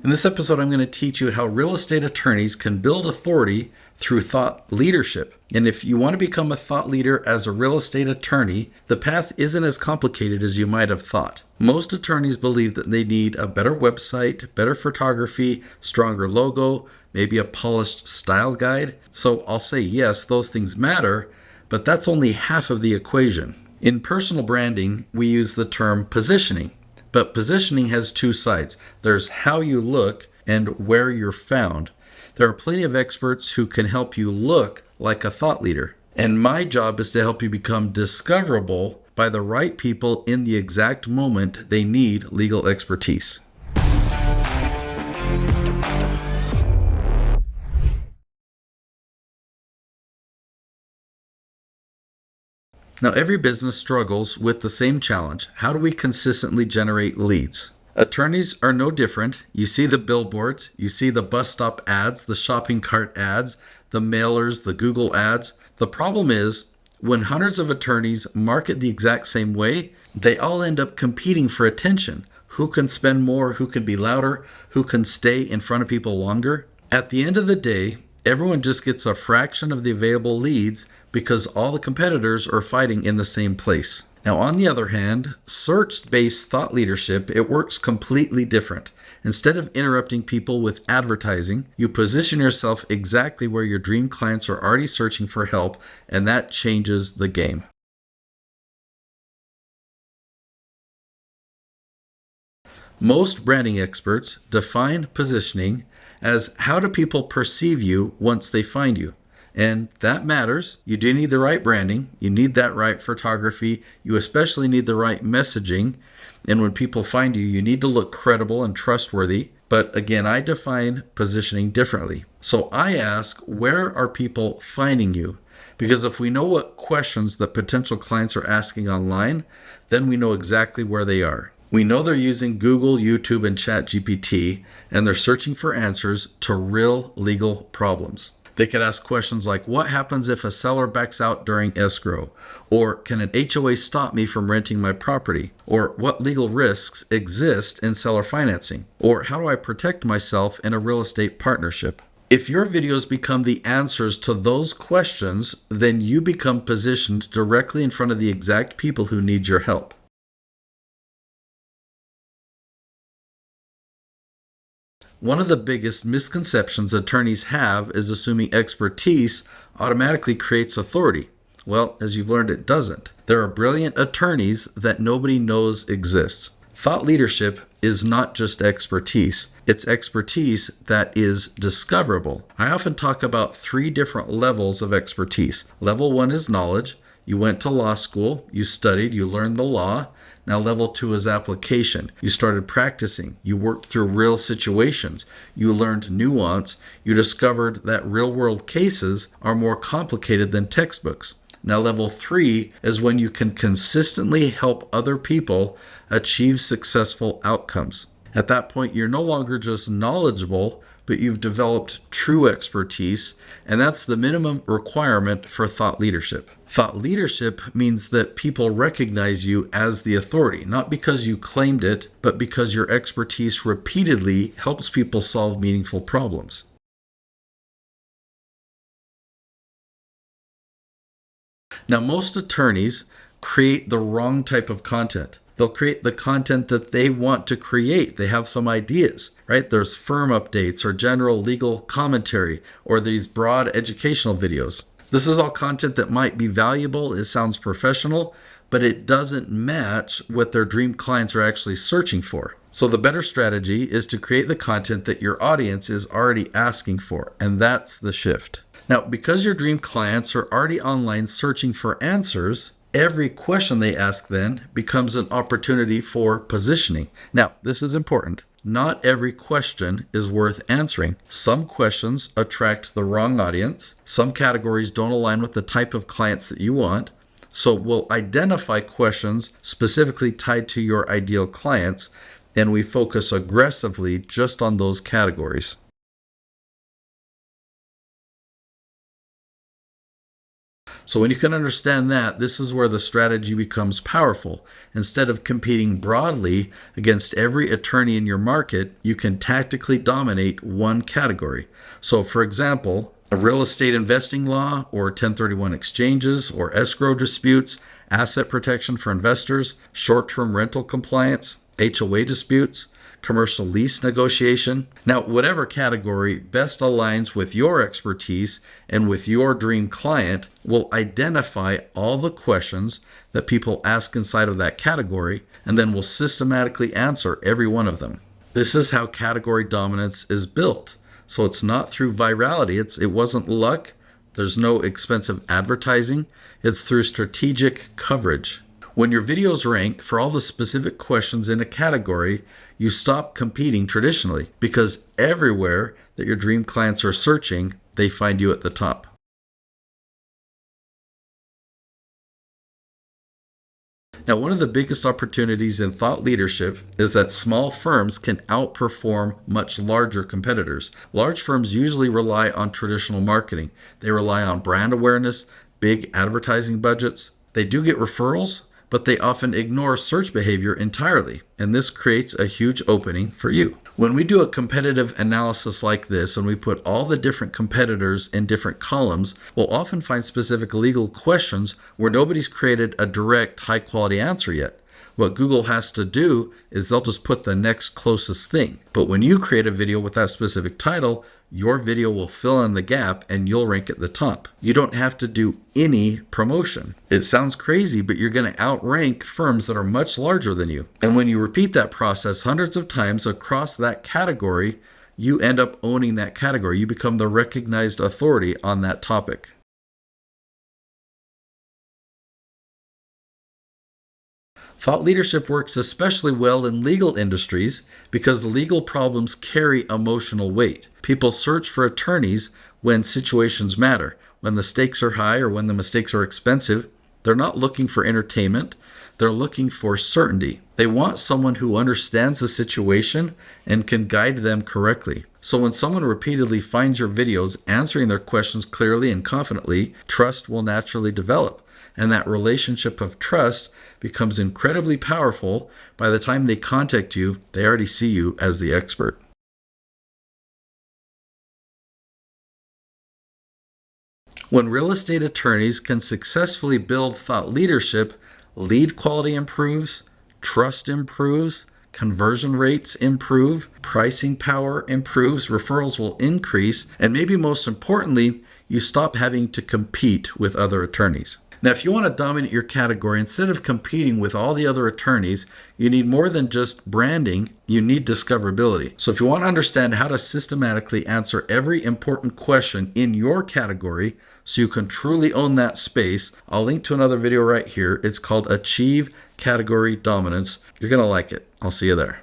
In this episode, I'm going to teach you how real estate attorneys can build authority through thought leadership. And if you want to become a thought leader as a real estate attorney, the path isn't as complicated as you might have thought. Most attorneys believe that they need a better website, better photography, stronger logo, maybe a polished style guide. So I'll say yes, those things matter, but that's only half of the equation. In personal branding, we use the term positioning. But positioning has two sides. There's how you look and where you're found. There are plenty of experts who can help you look like a thought leader. And my job is to help you become discoverable by the right people in the exact moment they need legal expertise. Now, every business struggles with the same challenge. How do we consistently generate leads? Attorneys are no different. You see the billboards, you see the bus stop ads, the shopping cart ads, the mailers, the Google ads. The problem is, when hundreds of attorneys market the exact same way, they all end up competing for attention. Who can spend more? Who can be louder? Who can stay in front of people longer? At the end of the day, everyone just gets a fraction of the available leads because all the competitors are fighting in the same place. Now, on the other hand, search-based thought leadership, it works completely different. Instead of interrupting people with advertising, you position yourself exactly where your dream clients are already searching for help, and that changes the game. Most branding experts define positioning as how do people perceive you once they find you. And that matters. You do need the right branding. You need that right photography. You especially need the right messaging. And when people find you, you need to look credible and trustworthy. But again, I define positioning differently. So I ask, where are people finding you? Because if we know what questions that potential clients are asking online, then we know exactly where they are. We know they're using Google, YouTube, and ChatGPT, and they're searching for answers to real legal problems. They could ask questions like, what happens if a seller backs out during escrow? Or can an HOA stop me from renting my property? Or what legal risks exist in seller financing? Or how do I protect myself in a real estate partnership? If your videos become the answers to those questions, then you become positioned directly in front of the exact people who need your help. One of the biggest misconceptions attorneys have is assuming expertise automatically creates authority. Well, as you've learned, it doesn't. There are brilliant attorneys that nobody knows exists. Thought leadership is not just expertise. It's expertise that is discoverable. I often talk about 3 different levels of expertise. Level 1 is knowledge. You went to law school, you studied, you learned the law. Now level 2 is application. You started practicing. You worked through real situations. You learned nuance. You discovered that real world cases are more complicated than textbooks. Now level 3 is when you can consistently help other people achieve successful outcomes. At that point, you're no longer just knowledgeable, but you've developed true expertise, and that's the minimum requirement for thought leadership. Thought leadership means that people recognize you as the authority, not because you claimed it, but because your expertise repeatedly helps people solve meaningful problems. Now, most attorneys create the wrong type of content. They'll create the content that they want to create. They have some ideas, right? There's firm updates or general legal commentary or these broad educational videos. This is all content that might be valuable. It sounds professional, but it doesn't match what their dream clients are actually searching for. So the better strategy is to create the content that your audience is already asking for, and that's the shift. Now, because your dream clients are already online searching for answers, every question they ask then becomes an opportunity for positioning. Now, this is important. Not every question is worth answering. Some questions attract the wrong audience. Some categories don't align with the type of clients that you want. So we'll identify questions specifically tied to your ideal clients, and we focus aggressively just on those categories. So when you can understand that, this is where the strategy becomes powerful. Instead of competing broadly against every attorney in your market, you can tactically dominate one category. So for example, a real estate investing law or 1031 exchanges or escrow disputes, asset protection for investors, short-term rental compliance, HOA disputes, commercial lease negotiation. Now, whatever category best aligns with your expertise and with your dream client will identify all the questions that people ask inside of that category and then will systematically answer every one of them. This is how category dominance is built. So it's not through virality. It wasn't luck. There's no expensive advertising. It's through strategic coverage. When your videos rank for all the specific questions in a category, you stop competing traditionally because everywhere that your dream clients are searching, they find you at the top. Now, one of the biggest opportunities in thought leadership is that small firms can outperform much larger competitors. Large firms usually rely on traditional marketing. They rely on brand awareness, big advertising budgets. They do get referrals, but they often ignore search behavior entirely, and this creates a huge opening for you. When we do a competitive analysis like this and we put all the different competitors in different columns, we'll often find specific legal questions where nobody's created a direct, high-quality answer yet. What Google has to do is they'll just put the next closest thing. But when you create a video with that specific title, your video will fill in the gap and you'll rank at the top. You don't have to do any promotion. It sounds crazy, but you're going to outrank firms that are much larger than you. And when you repeat that process hundreds of times across that category, you end up owning that category. You become the recognized authority on that topic. Thought leadership works especially well in legal industries because legal problems carry emotional weight. People search for attorneys when situations matter, when the stakes are high or when the mistakes are expensive. They're not looking for entertainment. They're looking for certainty. They want someone who understands the situation and can guide them correctly. So when someone repeatedly finds your videos answering their questions clearly and confidently, trust will naturally develop. And that relationship of trust becomes incredibly powerful. By the time they contact you, they already see you as the expert. When real estate attorneys can successfully build thought leadership, lead quality improves, trust improves, conversion rates improve, pricing power improves, referrals will increase, and maybe most importantly, you stop having to compete with other attorneys. Now, if you want to dominate your category, instead of competing with all the other attorneys, you need more than just branding, you need discoverability. So if you want to understand how to systematically answer every important question in your category so you can truly own that space, I'll link to another video right here. It's called Achieve Category Dominance. You're going to like it. I'll see you there.